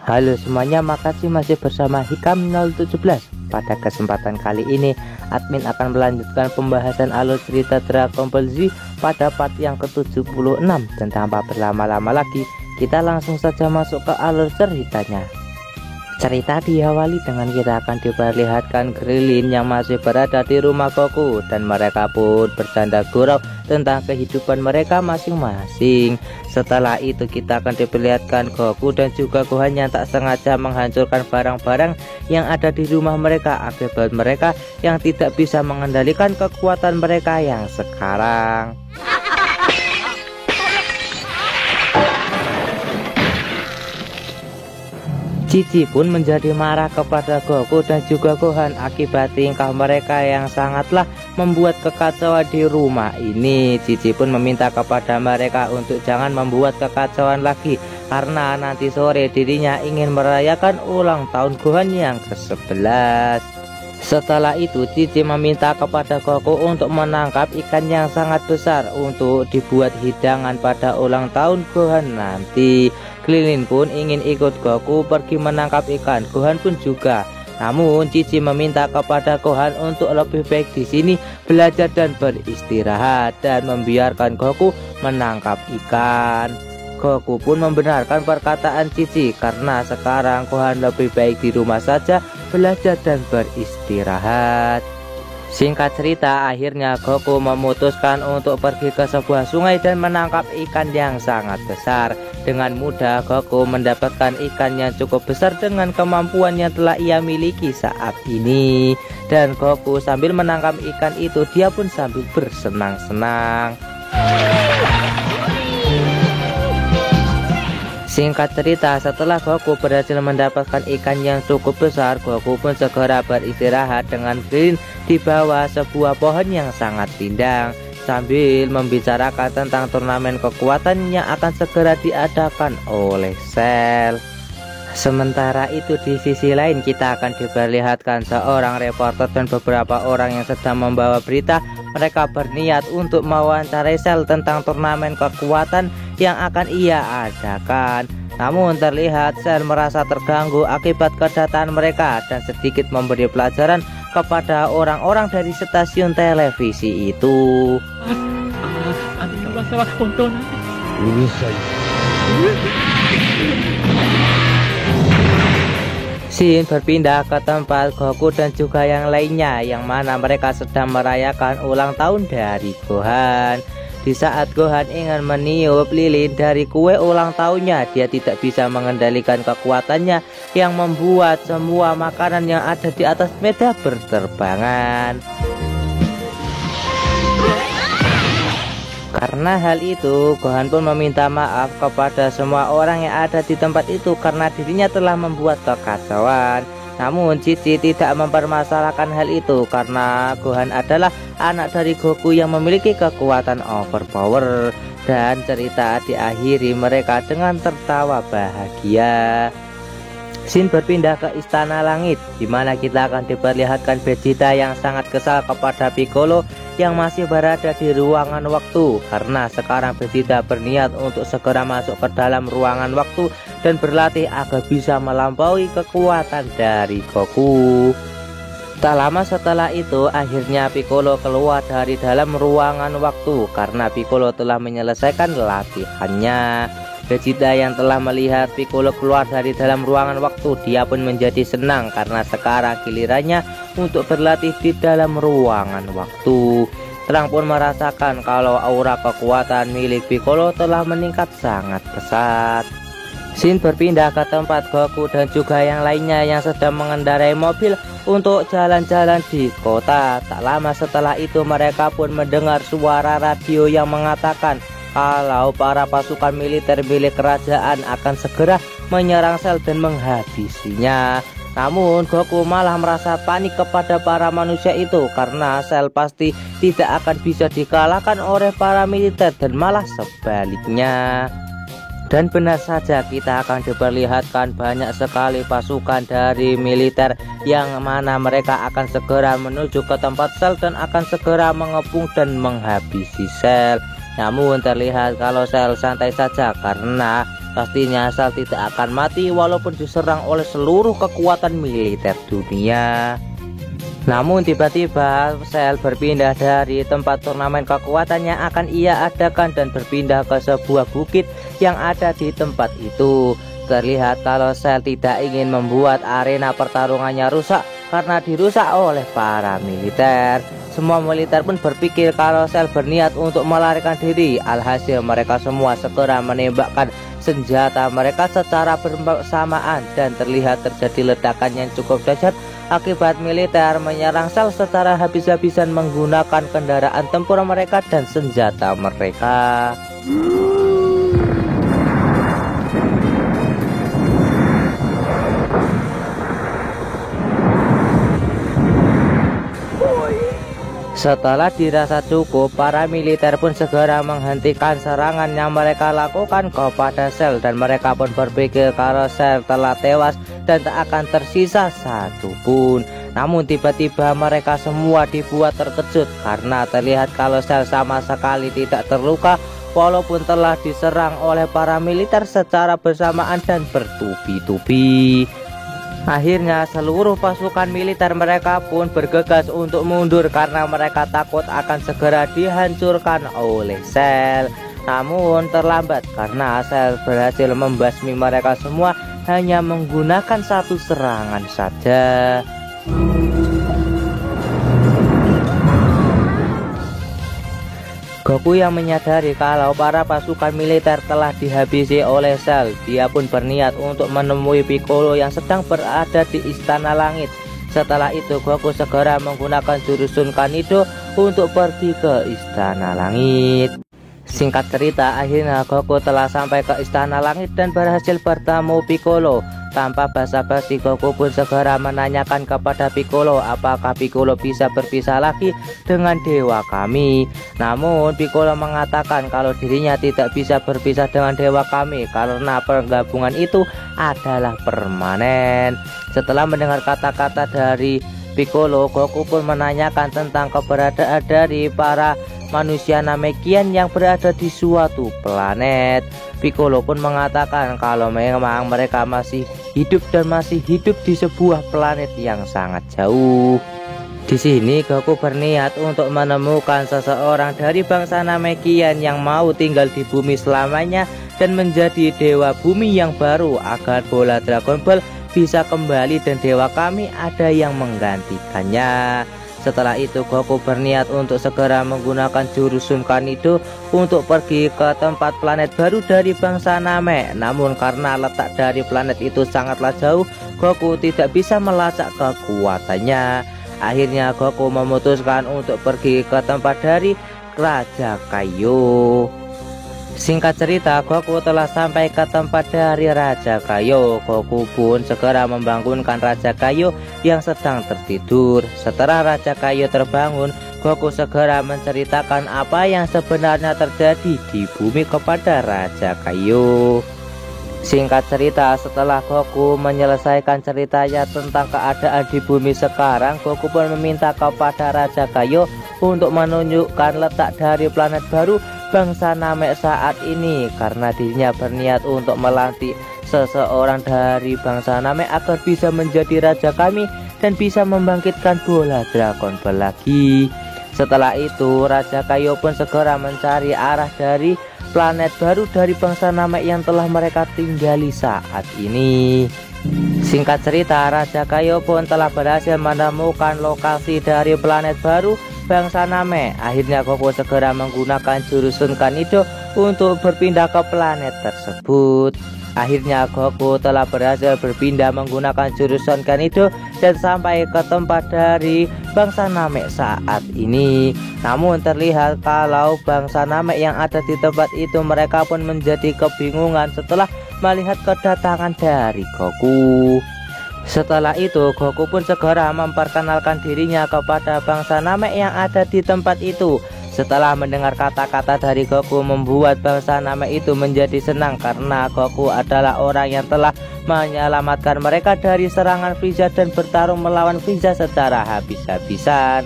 Halo semuanya, makasih masih bersama Hikam 017. Pada kesempatan kali ini, admin akan melanjutkan pembahasan alur cerita Dragon Ball Z pada part yang ke-76. Dan tanpa berlama-lama lagi, kita langsung saja masuk ke alur ceritanya. Cerita diawali dengan kita akan diperlihatkan Krillin yang masih berada di rumah Goku, dan mereka pun bercanda gurau tentang kehidupan mereka masing-masing. Setelah itu kita akan diperlihatkan Goku dan juga Gohan yang tak sengaja menghancurkan barang-barang yang ada di rumah mereka akibat mereka yang tidak bisa mengendalikan kekuatan mereka yang sekarang. Cici pun menjadi marah kepada Goku dan juga Gohan akibat tingkah mereka yang sangatlah membuat kekacauan di rumah ini. Cici pun meminta kepada mereka untuk jangan membuat kekacauan lagi, karena nanti sore dirinya ingin merayakan ulang tahun Gohan yang ke-11. Setelah itu Cici meminta kepada Goku untuk menangkap ikan yang sangat besar untuk dibuat hidangan pada ulang tahun Gohan nanti. Krillin pun ingin ikut Goku pergi menangkap ikan, Gohan pun juga. Namun Cici meminta kepada Gohan untuk lebih baik di sini belajar dan beristirahat dan membiarkan Goku menangkap ikan. Goku pun membenarkan perkataan Cici karena sekarang Gohan lebih baik di rumah saja belajar dan beristirahat. Singkat cerita, akhirnya Goku memutuskan untuk pergi ke sebuah sungai dan menangkap ikan yang sangat besar. Dengan mudah Goku mendapatkan ikan yang cukup besar dengan kemampuan yang telah ia miliki saat ini. Dan Goku sambil menangkap ikan itu, dia pun sambil bersenang-senang. Singkat cerita, setelah Goku berhasil mendapatkan ikan yang cukup besar, Goku pun segera beristirahat dengan Krillin di bawah sebuah pohon yang sangat rindang sambil membicarakan tentang turnamen kekuatan yang akan segera diadakan oleh Cell. Sementara itu di sisi lain kita akan diperlihatkan seorang reporter dan beberapa orang yang sedang membawa berita. Mereka berniat untuk mewawancarai Cell tentang turnamen kekuatan yang akan ia adakan. Namun terlihat Cell merasa terganggu akibat kedatangan mereka dan sedikit memberi pelajaran kepada orang-orang dari stasiun televisi itu. Ada masalah foto nanti. Scene berpindah ke tempat Goku dan juga yang lainnya, yang mana mereka sedang merayakan ulang tahun dari Gohan. Di saat Gohan ingin meniup lilin dari kue ulang tahunnya, dia tidak bisa mengendalikan kekuatannya yang membuat semua makanan yang ada di atas meja berterbangan. Karena hal itu, Gohan pun meminta maaf kepada semua orang yang ada di tempat itu karena dirinya telah membuat kekacauan. Namun Cici tidak mempermasalahkan hal itu karena Gohan adalah anak dari Goku yang memiliki kekuatan overpower. Dan cerita diakhiri mereka dengan tertawa bahagia. Scene berpindah ke Istana Langit, di mana kita akan diperlihatkan Vegeta yang sangat kesal kepada Piccolo yang masih berada di ruangan waktu, karena sekarang Vegeta berniat untuk segera masuk ke dalam ruangan waktu dan berlatih agar bisa melampaui kekuatan dari Goku. Tak lama setelah itu, akhirnya Piccolo keluar dari dalam ruangan waktu karena Piccolo telah menyelesaikan latihannya. Vegeta yang telah melihat Piccolo keluar dari dalam ruangan waktu, dia pun menjadi senang karena sekarang gilirannya untuk berlatih di dalam ruangan waktu. Terang pun merasakan kalau aura kekuatan milik Piccolo telah meningkat sangat pesat. Scene berpindah ke tempat Goku dan juga yang lainnya yang sedang mengendarai mobil untuk jalan-jalan di kota. Tak lama setelah itu mereka pun mendengar suara radio yang mengatakan kalau para pasukan militer milik kerajaan akan segera menyerang Cell dan menghabisinya. Namun Goku malah merasa panik kepada para manusia itu karena Cell pasti tidak akan bisa dikalahkan oleh para militer dan malah sebaliknya. Dan benar saja kita akan diperlihatkan banyak sekali pasukan dari militer yang mana mereka akan segera menuju ke tempat Cell dan akan segera mengepung dan menghabisi Cell. Namun terlihat kalau Cell santai saja karena pastinya Cell tidak akan mati walaupun diserang oleh seluruh kekuatan militer dunia. Namun tiba-tiba Cell berpindah dari tempat turnamen kekuatan yang akan ia adakan dan berpindah ke sebuah bukit yang ada di tempat itu. Terlihat kalau Cell tidak ingin membuat arena pertarungannya rusak karena dirusak oleh para militer. Semua militer pun berpikir kalau Cell berniat untuk melarikan diri. Alhasil mereka semua segera menembakkan senjata mereka secara bersamaan dan terlihat terjadi ledakan yang cukup dahsyat. Akibat militer menyerang Cell secara habis-habisan menggunakan kendaraan tempur mereka dan senjata mereka. Setelah dirasa cukup, para militer pun segera menghentikan serangan yang mereka lakukan kepada Cell dan mereka pun berpikir kalau Cell telah tewas dan tak akan tersisa satu pun. Namun tiba-tiba mereka semua dibuat terkejut karena terlihat kalau Cell sama sekali tidak terluka walaupun telah diserang oleh para militer secara bersamaan dan bertubi-tubi. Akhirnya seluruh pasukan militer mereka pun bergegas untuk mundur karena mereka takut akan segera dihancurkan oleh Cell. Namun terlambat karena Cell berhasil membasmi mereka semua hanya menggunakan satu serangan saja. Goku yang menyadari kalau para pasukan militer telah dihabisi oleh Cell, dia pun berniat untuk menemui Piccolo yang sedang berada di Istana Langit. Setelah itu Goku segera menggunakan jurus Sun Kanido untuk pergi ke Istana Langit. Singkat cerita, akhirnya Goku telah sampai ke Istana Langit dan berhasil bertemu Piccolo. Tanpa basa-basi, Goku pun segera menanyakan kepada Piccolo apakah Piccolo bisa berpisah lagi dengan dewa kami. Namun Piccolo mengatakan kalau dirinya tidak bisa berpisah dengan dewa kami karena pergabungan itu adalah permanen. Setelah mendengar kata-kata dari Piccolo, Goku pun menanyakan tentang keberadaan dari para manusia Namekian yang berada di suatu planet. Piccolo pun mengatakan kalau memang mereka masih hidup dan masih hidup di sebuah planet yang sangat jauh. Di sini Goku berniat untuk menemukan seseorang dari bangsa Namekian yang mau tinggal di bumi selamanya dan menjadi dewa bumi yang baru agar bola Dragon Ball bisa kembali dan dewa kami ada yang menggantikannya. Setelah itu Goku berniat untuk segera menggunakan jurus Sun Kanido untuk pergi ke tempat planet baru dari bangsa Namek. Namun karena letak dari planet itu sangatlah jauh, Goku tidak bisa melacak kekuatannya. Akhirnya Goku memutuskan untuk pergi ke tempat dari Raja Kaio. Singkat cerita, Goku telah sampai ke tempat dari Raja Kaio. Goku pun segera membangunkan Raja Kaio yang sedang tertidur. Setelah Raja Kaio terbangun, Goku segera menceritakan apa yang sebenarnya terjadi di bumi kepada Raja Kaio. Singkat cerita, setelah Goku menyelesaikan ceritanya tentang keadaan di bumi sekarang, Goku pun meminta kepada Raja Kaio untuk menunjukkan letak dari planet baru bangsa Namek saat ini karena dirinya berniat untuk melantik seseorang dari bangsa Namek agar bisa menjadi raja kami dan bisa membangkitkan bola Dragon Ball lagi. Setelah itu Raja Kaio pun segera mencari arah dari planet baru dari bangsa Namek yang telah mereka tinggali saat ini. Singkat cerita, Raja Kaio pun telah berhasil menemukan lokasi dari planet baru bangsa Namek. Akhirnya Goku segera menggunakan jurus Sun Kanido untuk berpindah ke planet tersebut. Akhirnya Goku telah berhasil berpindah menggunakan jurus Sun Kanido dan sampai ke tempat dari bangsa Namek saat ini. Namun terlihat kalau bangsa Namek yang ada di tempat itu mereka pun menjadi kebingungan setelah melihat kedatangan dari Goku. Setelah itu Goku pun segera memperkenalkan dirinya kepada bangsa Namek yang ada di tempat itu. Setelah mendengar kata-kata dari Goku membuat bangsa Namek itu menjadi senang karena Goku adalah orang yang telah menyelamatkan mereka dari serangan Frieza dan bertarung melawan Frieza secara habis-habisan.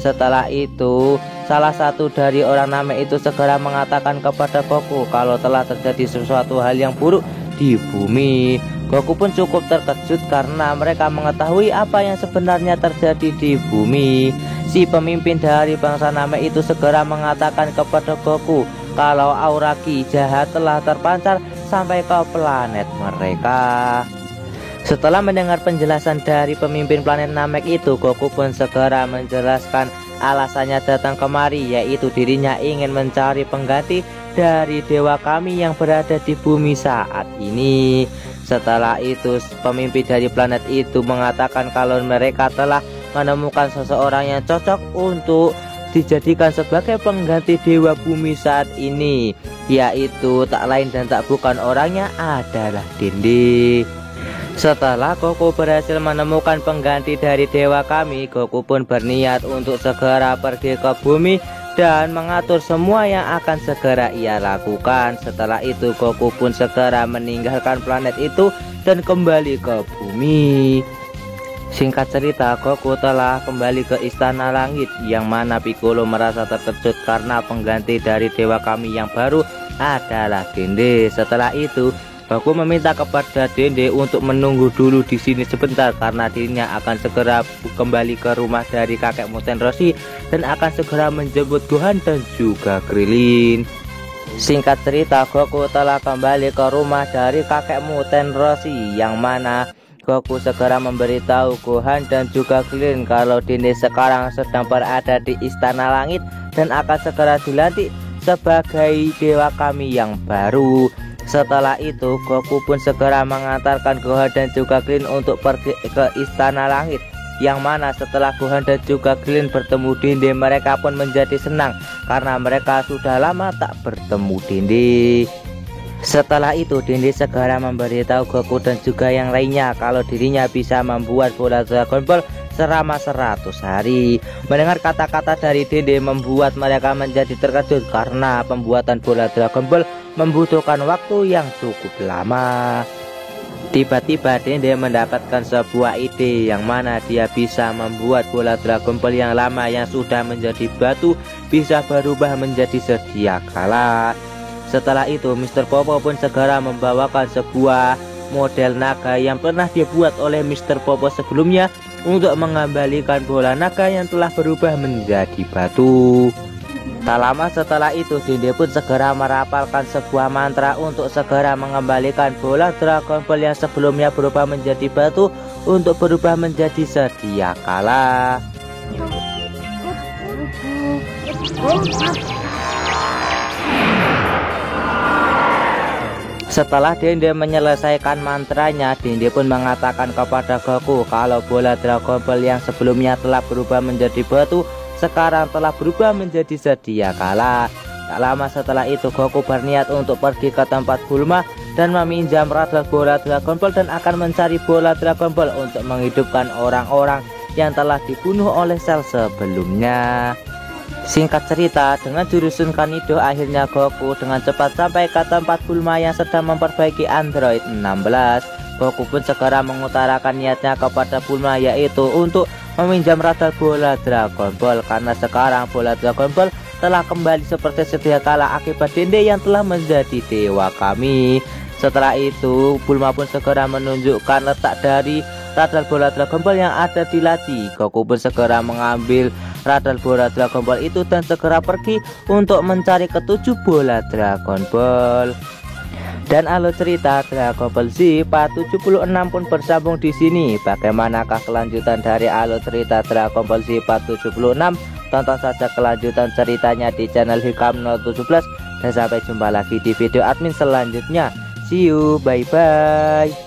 Setelah itu salah satu dari orang Namek itu segera mengatakan kepada Goku kalau telah terjadi sesuatu hal yang buruk di bumi. Goku pun cukup terkejut karena mereka mengetahui apa yang sebenarnya terjadi di bumi. Si pemimpin dari bangsa Namek itu segera mengatakan kepada Goku kalau aura ki jahat telah terpancar sampai ke planet mereka. Setelah mendengar penjelasan dari pemimpin planet Namek itu, Goku pun segera menjelaskan alasannya datang kemari, yaitu dirinya ingin mencari pengganti dari dewa kami yang berada di bumi saat ini. Setelah itu pemimpin dari planet itu mengatakan kalau mereka telah menemukan seseorang yang cocok untuk dijadikan sebagai pengganti dewa bumi saat ini, yaitu tak lain dan tak bukan orangnya adalah Dende. Setelah Goku berhasil menemukan pengganti dari dewa kami, Goku pun berniat untuk segera pergi ke bumi dan mengatur semua yang akan segera ia lakukan. Setelah itu Goku pun segera meninggalkan planet itu dan kembali ke bumi. Singkat cerita, Goku telah kembali ke Istana Langit, yang mana Piccolo merasa terkejut karena pengganti dari dewa kami yang baru adalah Dende. Setelah itu Goku meminta kepada Dende untuk menunggu dulu di sini sebentar karena dirinya akan segera kembali ke rumah dari kakek Muten Roshi dan akan segera menjemput Gohan dan juga Krillin. Singkat cerita, Goku telah kembali ke rumah dari kakek Muten Roshi, yang mana Goku segera memberitahu Gohan dan juga Krillin kalau Dende sekarang sedang berada di Istana Langit dan akan segera dilantik sebagai dewa kami yang baru. Setelah itu Goku pun segera mengantarkan Gohan dan juga Krillin untuk pergi ke Istana Langit, yang mana setelah Gohan dan juga Krillin bertemu Dende, mereka pun menjadi senang karena mereka sudah lama tak bertemu Dende. Setelah itu Dende segera memberitahu Goku dan juga yang lainnya kalau dirinya bisa membuat bola Dragon Ball selama 100 hari. Mendengar kata-kata dari Dende membuat mereka menjadi terkejut karena pembuatan bola Dragon Ball membutuhkan waktu yang cukup lama. Tiba-tiba Dende mendapatkan sebuah ide, yang mana dia bisa membuat bola Dragon Ball yang lama yang sudah menjadi batu bisa berubah menjadi sedia kala. Setelah itu Mr. Popo pun segera membawakan sebuah model naga yang pernah dibuat oleh Mr. Popo sebelumnya untuk mengembalikan bola naga yang telah berubah menjadi batu. Tak lama setelah itu Dende pun segera merapalkan sebuah mantra untuk segera mengembalikan bola Dragon Ball yang sebelumnya berubah menjadi batu untuk berubah menjadi sedia kala. Setelah Dende menyelesaikan mantranya, Dende pun mengatakan kepada Goku kalau bola Dragon Ball yang sebelumnya telah berubah menjadi batu sekarang telah berubah menjadi sedia kala. Tak lama setelah itu Goku berniat untuk pergi ke tempat Bulma dan meminjam radar bola Dragon Ball dan akan mencari bola Dragon Ball untuk menghidupkan orang-orang yang telah dibunuh oleh Cell sebelumnya. Singkat cerita, dengan jurus Kanido akhirnya Goku dengan cepat sampai ke tempat Bulma yang sedang memperbaiki Android 16. Goku pun segera mengutarakan niatnya kepada Bulma, yaitu untuk meminjam radar bola Dragon Ball karena sekarang bola Dragon Ball telah kembali seperti sedia kala akibat Dende yang telah menjadi dewa kami. Setelah itu Bulma pun segera menunjukkan letak dari radar bola Dragon Ball yang ada di laci. Goku pun segera mengambil radar bola Dragon Ball itu dan segera pergi untuk mencari ketujuh bola Dragon Ball. Dan alur cerita Dragon Ball Z Part 76 pun bersambung di sini. Bagaimanakah kelanjutan dari alur cerita Dragon Ball Z Part 76? Tonton saja kelanjutan ceritanya di channel Hikam 017. Dan sampai jumpa lagi di video admin selanjutnya. See you, bye bye.